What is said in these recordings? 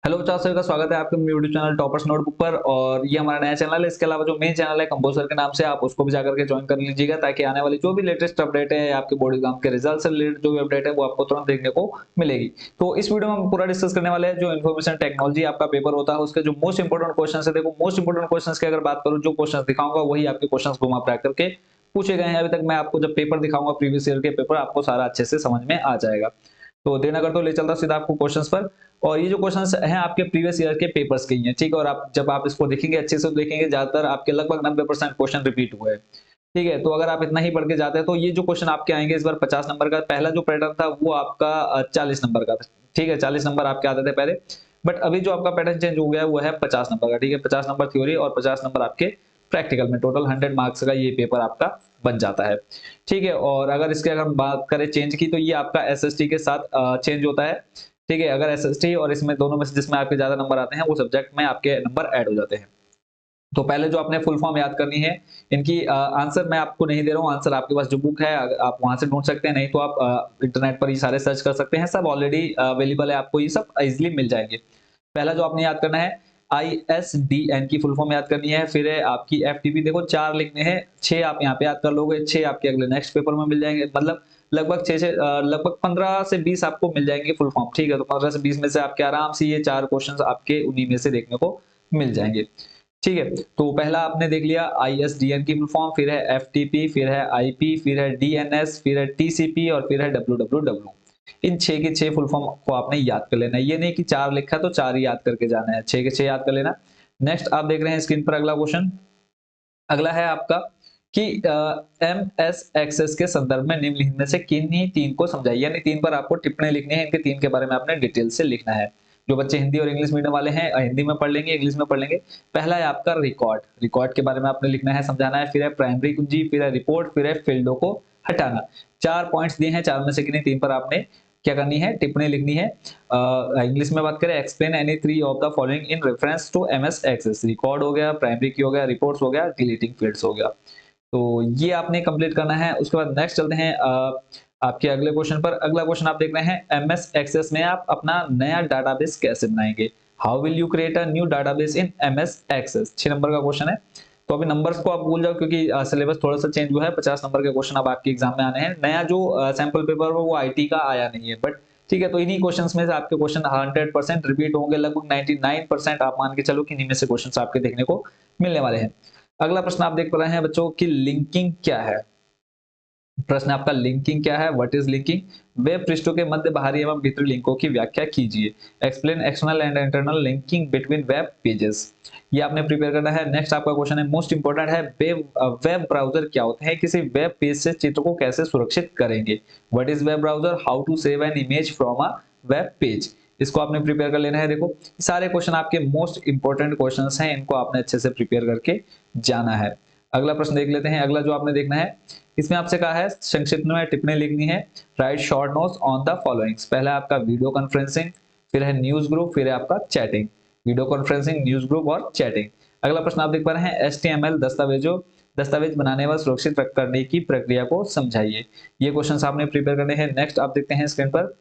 Hello बच्चों, आप सभी का स्वागत है आपके यूट्यूब चैनल टॉपर्स नोटबुक पर। और ये हमारा नया चैनल है। इसके अलावा जो मेन चैनल है कंपोजर के नाम से, आप उसको भी जाकर के ज्वाइन कर लीजिएगा, ताकि आने वाली जो भी लेटेस्ट अपडेट है आपके बोर्ड एग्जाम के रिजल्ट से रिलेटेड जो भी अपडेट है वो आपको तुरंत देखने को मिलेगी। तो इस वीडियो में हम पूरा डिस्कस करने वाले हैं जो इन्फॉर्मेशन टेक्नोलॉजी आपका पेपर होता है उसके जो मोस्ट इंपोर्टेंट क्वेश्चन है। देखो, मोस्ट इंपोर्टेंट क्वेश्चन की अगर बात करूँ, जो क्वेश्चन दिखाऊंगा वही आपके क्वेश्चन घुमा फिरा करके पूछे गए हैं। अभी तक मैं आपको जब पेपर दिखाऊंगा प्रीवियस ईयर के पेपर, आपको सारा अच्छे से समझ में आ जाएगा। तो देर ना करते हुए ले चलता हूं सीधा आपको क्वेश्चंस पर। और ये जो क्वेश्चंस हैं आपके प्रीवियस ईयर के पेपर्स के ही हैं, ठीक है। और आप जब आप इसको देखेंगे अच्छे से, तो देखेंगे ज्यादातर आपके लगभग 90% क्वेश्चन रिपीट हुए हैं, ठीक है। तो अगर आप इतना ही पढ़ के जाते हैं तो ये जो क्वेश्चन आपके आएंगे इस बार 50 नंबर का। पहला जो पैटर्न था वो आपका 40 नंबर का था, ठीक है। 40 नंबर आपके आते थे पहले, बट अभी जो आपका पैटर्न चेंज हो गया है वो है 50 नंबर का, ठीक है। 50 नंबर थ्योरी और 50 नंबर आपके प्रैक्टिकल में, टोटल 100 मार्क्स का ये पेपर आपका बन जाता है, ठीक है। और अगर इसके अगर हम बात करें चेंज की, तो ये आपका एसएसटी के साथ चेंज होता है, ठीक है। अगर एसएसटी और इसमें दोनों में से जिसमें आपके ज्यादा नंबर आते हैं वो सब्जेक्ट में आपके नंबर ऐड हो जाते हैं। तो पहले जो आपने फुल फॉर्म याद करनी है इनकी, आंसर मैं आपको नहीं दे रहा हूँ। आंसर आपके पास जो बुक है आप वहां से ढूंढ सकते हैं, नहीं तो आप इंटरनेट पर ये सारे सर्च कर सकते हैं। सब ऑलरेडी अवेलेबल है, आपको ये सब इजिली मिल जाएंगे। पहला जो आपने याद करना है, ISDN की फुल फॉर्म याद करनी है। फिर है आपकी FTP। देखो 4 लिखने हैं, 6 आप यहाँ पे याद कर लोगे, 6 आपके अगले नेक्स्ट पेपर में मिल जाएंगे। मतलब लगभग 6 से लगभग 15 से 20 आपको मिल जाएंगे फुल फॉर्म, ठीक है। तो 15 से 20 में से आपके आराम से ये 4 क्वेश्चंस आपके उन्हीं में से देखने को मिल जाएंगे, ठीक है। तो पहला आपने देख लिया ISDN की फुल फॉर्म, फिर है FTP, फिर है IP, फिर है DNS, फिर है TCP और फिर है WWW। इन 6 की 6 फुल फॉर्म को आपने याद कर लेना है। ये नहीं कि 4 लिखा तो 4 ही याद करके जाना है, 6 के 6 याद कर लेना। नेक्स्ट आप देख रहे हैं स्क्रीन पर अगला क्वेश्चन। अगला है आपका कि MS एक्सेस के संदर्भ में निम्नलिखित में से किन्हीं 3 को समझाइए। यानी 3 पर आपको टिप्पणी लिखनी है, इनके 3 के बारे में आपने डिटेल से लिखना है। जो बच्चे हिंदी और इंग्लिश मीडियम वाले हैं हिंदी में पढ़ लेंगे, इंग्लिश में पढ़ लेंगे। पहला है आपका रिकॉर्ड। रिकॉर्ड के बारे में आपने लिखना है, समझाना है। फिर है प्राइमरी कुंजी, फिर है रिपोर्ट, फिर है फील्डों को हटाना। 4 पॉइंट्स दिए हैं, 4 में से किन्हीं 3 पर आपने क्या करनी है, टिप्पणी लिखनी है। इंग्लिश में बात करें, explain any 3 of the following in reference to MS access. Record हो गया, प्राइमरी की हो गया, रिपोर्ट्स हो गया, डिलीटिंग फील्ड्स हो गया। तो ये आपने कंप्लीट करना है। उसके बाद नेक्स्ट चलते हैं आपके अगले क्वेश्चन पर। अगला क्वेश्चन आप देख रहे हैं, MS एक्सेस में आप अपना नया डाटाबेस कैसे बनाएंगे। How will you create a new database in MS access. 6 number का क्वेश्चन है। तो अभी नंबर्स को आप भूल जाओ, क्योंकि सिलेबस थोड़ा सा चेंज हुआ है। 50 नंबर के क्वेश्चन अब आपके एग्जाम में आने हैं। नया जो सैंपल पेपर है वो IT का आया नहीं है, बट ठीक है। तो इन्हीं क्वेश्चंस में से आपके क्वेश्चन 100% रिपीट होंगे। लगभग 99% आप मान के चलो कि इन्हीं में से क्वेश्चंस आपके देखने को मिलने वाले हैं। अगला प्रश्न आप देख पा रहे हैं बच्चों कि लिंकिंग क्या है। प्रश्न आपका लिंकिंग क्या है, व्हाट इज लिंकिंग। वेब पृष्ठों के मध्य बाहरी एवं भीतरी लिंकों की व्याख्या कीजिए। Explain external and internal linking between web pages. ये आपने प्रिपेयर करना है। नेक्स्ट आपका क्वेश्चन है, मोस्ट इंपोर्टेंट है, वेब ब्राउजर क्या होते हैं, किसी वेब पेज से चित्र को कैसे सुरक्षित करेंगे। What is web browser, how to save an image from a web page. इसको आपने प्रिपेयर कर लेना है। देखो सारे क्वेश्चन आपके मोस्ट इंपोर्टेंट क्वेश्चंस हैं, इनको आपने अच्छे से प्रिपेयर करके जाना है। अगला प्रश्न देख लेते हैं। अगला जो आपने देखना है, इसमें आपसे कहा है संक्षिप्त में टिप्पणी लिखनी है। Right short notes on the followings. पहला है आपका वीडियो कॉन्फ्रेंसिंग, फिर है न्यूज ग्रुप, फिर है आपका chatting. Video conferencing, news group और चैटिंग। अगला प्रश्न आप देख पा रहे हैं, HTML दस्तावेज बनाने व सुरक्षित करने की प्रक्रिया को समझाइए। ये क्वेश्चन आपने प्रिपेयर करने हैं। नेक्स्ट आप देखते हैं स्क्रीन पर,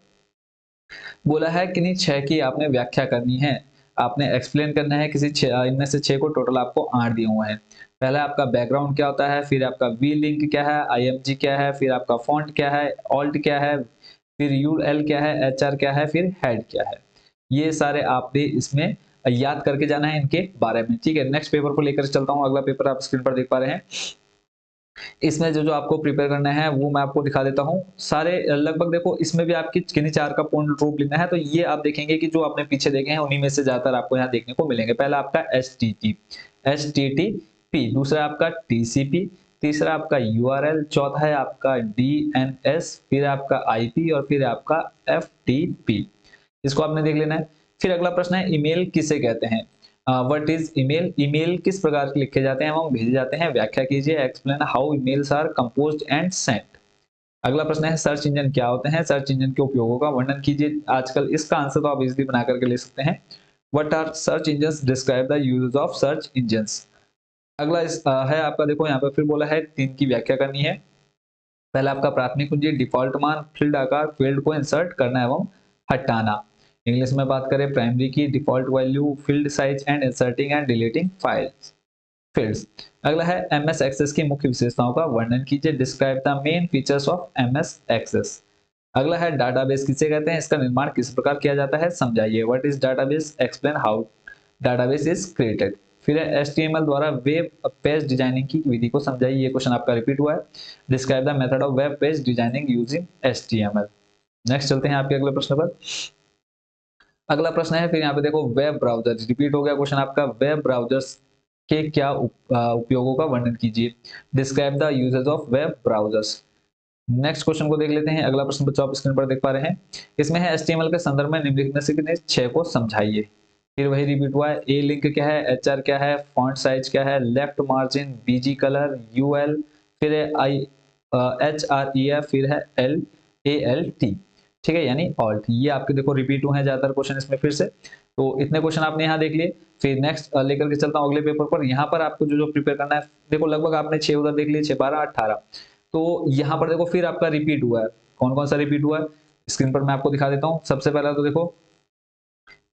बोला है किन्हीं 6 की आपने व्याख्या करनी है। आपने एक्सप्लेन करना है किसी 6, इनमें से 6 को टोटल आपको 8 दिए हुए हैं। पहला आपका बैकग्राउंड क्या होता है, फिर आपका वी लिंक क्या है, IMG क्या है, फिर आपका फॉन्ट क्या है, ऑल्ट क्या है, फिर URL क्या है, HR क्या है, फिर हेड क्या है। ये सारे आपने इसमें याद करके जाना है इनके बारे में, ठीक है। नेक्स्ट पेपर को लेकर चलता हूँ। अगला पेपर आप स्क्रीन पर देख पा रहे हैं। इसमें जो जो आपको प्रिपेयर करना है वो मैं आपको दिखा देता हूँ। सारे लगभग देखो, इसमें भी आपकी किन्हीं 4 का पूर्ण रूप लिखना है। तो ये आप देखेंगे कि जो आपने पीछे देखे हैं उन्हीं में से ज्यादातर आपको यहाँ देखने को मिलेंगे। पहला आपका HTTP, दूसरा आपका TCP, तीसरा आपका URL, चौथा है आपका DNS, फिर आपका IP और फिर आपका FTP। इसको आपने देख लेना है। फिर अगला प्रश्न है, ईमेल किसे कहते हैं। What is email. ईमेल किस प्रकार के लिखे जाते हैं एवं भेजे जाते हैं, व्याख्या कीजिए। Explain how emails are composed and sent. अगला प्रश्न है, सर्च इंजन क्या होते हैं, सर्च इंजन के उपयोगों का वर्णन कीजिए। आजकल इसका आंसर तो आप इजीली बना करके ले सकते हैं। What are search engines, describe the use of search engines. अगला है आपका, देखो यहाँ पर फिर बोला है 3 की व्याख्या करनी है। पहला आपका प्राथमिक कुंजी, डिफॉल्ट मान, फील्ड आकार, फील्ड को इंसर्ट करना एवं हटाना। इंग्लिश में बात करें प्राइमरी की default value, field size and inserting and deleting files fields. अगला है एमएस एक्सेस की मुख्य विशेषताओं का वर्णन कीजिए, describe the main features of MS access. अगला है डाटाबेस किसे कहते हैं, इसका निर्माण किस प्रकार किया जाता है समझाइए, what is database, explain how database is created. फिर है एचटीएमएल द्वारा वेब पेज डिजाइनिंग की विधि को समझाइए, ये क्वेश्चन आपका रिपीट हुआ है। Describe the method of web page designing using HTML. Next चलते हैं आपके अगले प्रश्न पर। अगला प्रश्न है फिर यहाँ पे देखो वेब ब्राउजर, रिपीट हो गया क्वेश्चन आपका, वेब ब्राउजर्स के क्या उपयोगों का वर्णन कीजिए, describe the uses of web browsers. Next question को देख लेते हैं। अगला प्रश्न बच्चों आप स्क्रीन पर देख पा रहे हैं, इसमें है एचटीएमएल के संदर्भ में निम्नलिखित में से किन्हीं 6 को समझाइए। फिर वही रिपीट हुआ है, ए लिंक क्या है, एचआर क्या है, फॉन्ट साइज क्या है, left margin, BG colour, UL, फिर है I H R E F, फिर है एल ए एल टी, ठीक है, यानी ऑल्ट। ये आपके देखो रिपीट हुए हैं ज्यादातर क्वेश्चन इसमें फिर से, तो इतने क्वेश्चन आपने यहाँ देख लिए। फिर नेक्स्ट लेकर के चलता हूँ अगले पेपर पर। यहाँ पर आपको जो जो प्रिपेयर करना है, देखो लगभग आपने 6 उधर देख लिए, 6 12 18, तो यहाँ पर देखो फिर आपका रिपीट हुआ है। कौन कौन सा रिपीट हुआ है स्क्रीन पर मैं आपको दिखा देता हूँ। सबसे पहला तो देखो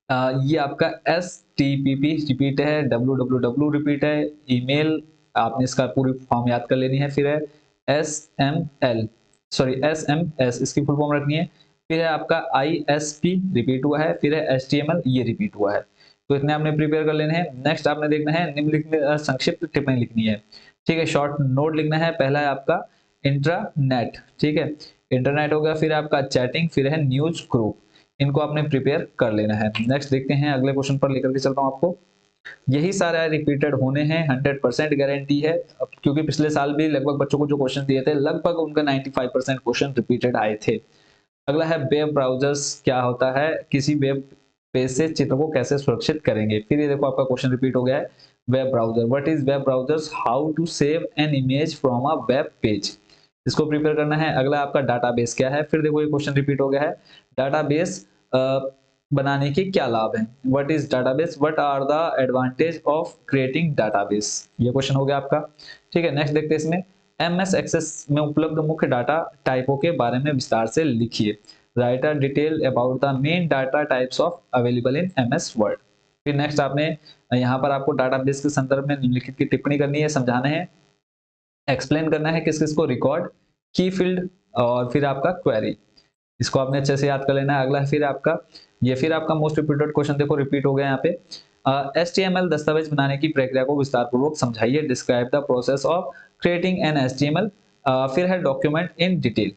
ये आपका S T P P repeat है, डब्ल्यू डब्ल्यू डब्ल्यू रिपीट है, ईमेल आपने इसका पूरी फॉर्म याद कर लेनी है। फिर है S M L, sorry S M S, इसकी फुल फॉर्म रखनी है। फिर है आपका आई एस पी रिपीट हुआ है, फिर है एच टी एम एल, ये रिपीट हुआ है। तो इतने आपने प्रिपेयर कर लेने हैं। नेक्स्ट आपने देखना है निम्नलिखित संक्षिप्त टिप्पणी लिखनी है, ठीक है, शॉर्ट नोट लिखना है। पहला है आपका इंट्रानेट, ठीक है, इंटरनेट हो गया। फिर आपका चैटिंग, फिर है न्यूज ग्रुप, इनको आपने प्रिपेयर कर लेना है। नेक्स्ट देखते हैं अगले क्वेश्चन पर लेकर के चलता हूं आपको। यही सारे रिपीटेड होने हैं, 100% गारंटी है, क्योंकि पिछले साल भी लगभग बच्चों को जो क्वेश्चन दिए थे लगभग उनका 95% क्वेश्चन रिपीटेड आए थे। अगला है वेब ब्राउजर्स क्या होता है, किसी वेब पेज से चित्र को कैसे सुरक्षित करेंगे। फिर ये देखो आपका क्वेश्चन रिपीट हो गया है, web browser, what is web browsers, how to save an image from a web page, इसको प्रिपेयर करना है। अगला आपका डाटाबेस क्या है, फिर देखो ये क्वेश्चन रिपीट हो गया है, डाटाबेस बनाने के क्या लाभ हैं, what is database, what are the advantage of creating database, ये क्वेश्चन हो गया आपका, ठीक है। नेक्स्ट देखते हैं इसमें एमएस एक्सेस में उपलब्ध मुख्य डाटा टाइपों के बारे में विस्तार से लिखिए, right a detail about the main data types of available in MS word. फिर नेक्स्ट आपने यहाँ पर आपको डाटाबेस के संदर्भ में निम्नलिखित की टिप्पणी करनी है, समझाना है, एक्सप्लेन करना है किस किस को, रिकॉर्ड, की फील्ड और फिर आपका क्वेरी, इसको आपने अच्छे से याद कर लेना है। अगला फिर आपका ये फिर आपका मोस्ट रिपीटेड क्वेश्चन देखो रिपीट हो गया यहाँ पे, HTML दस्तावेज बनाने की प्रक्रिया को विस्तार पूर्वक समझाइए, describe the process of creating an HTML। फिर है डॉक्यूमेंट इन डिटेल,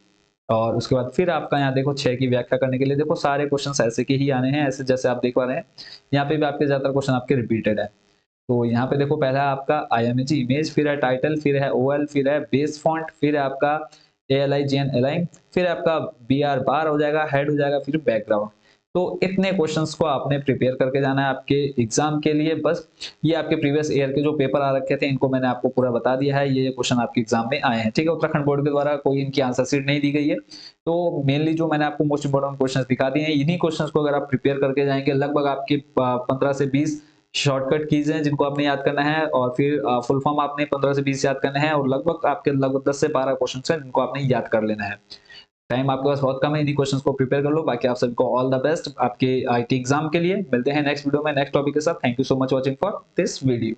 और उसके बाद फिर आपका यहाँ देखो 6 की व्याख्या करने के लिए देखो सारे क्वेश्चंस ऐसे के ही आने हैं, ऐसे जैसे आप देख पा रहे हैं। यहाँ पे भी आपके ज्यादातर क्वेश्चन आपके रिपीटेड है। तो यहाँ पे देखो पहला आपका IMG इमेज, फिर है टाइटल, फिर है OL, फिर है बेस फॉन्ट, फिर है आपका ALIGN अलाइन, फिर आपका BR बार हो जाएगा, हेड हो जाएगा, फिर बैकग्राउंड। तो इतने क्वेश्चंस को आपने प्रिपेयर करके जाना है आपके एग्जाम के लिए। बस ये आपके प्रीवियस ईयर के जो पेपर आ रखे थे इनको मैंने आपको पूरा बता दिया है, ये क्वेश्चन आपके एग्जाम में आए हैं, ठीक है। उत्तराखंड बोर्ड के द्वारा कोई इनकी आंसर शीट नहीं दी गई है, तो मेनली जो मैंने आपको मोस्ट इंपोर्टेंट क्वेश्चंस दिखा दिए हैं, इन्हीं क्वेश्चंस को अगर आप प्रिपेयर करके जाएंगे लगभग आपके 15 से 20 शॉर्टकट कीज हैं जिनको आपने याद करना है, और फिर फुल फॉर्म आपने 15 से 20 याद करना है, और लगभग आपके लगभग 10 से 12 क्वेश्चन हैं जिनको आपने याद कर लेना है। टाइम आपके पास बहुत कम है, इन्हीं क्वेश्चंस को प्रिपेयर कर लो। बाकी आप सबको ऑल द बेस्ट आपके IT एग्जाम के लिए। मिलते हैं नेक्स्ट वीडियो में नेक्स्ट टॉपिक के साथ। Thank you so much watching for this video.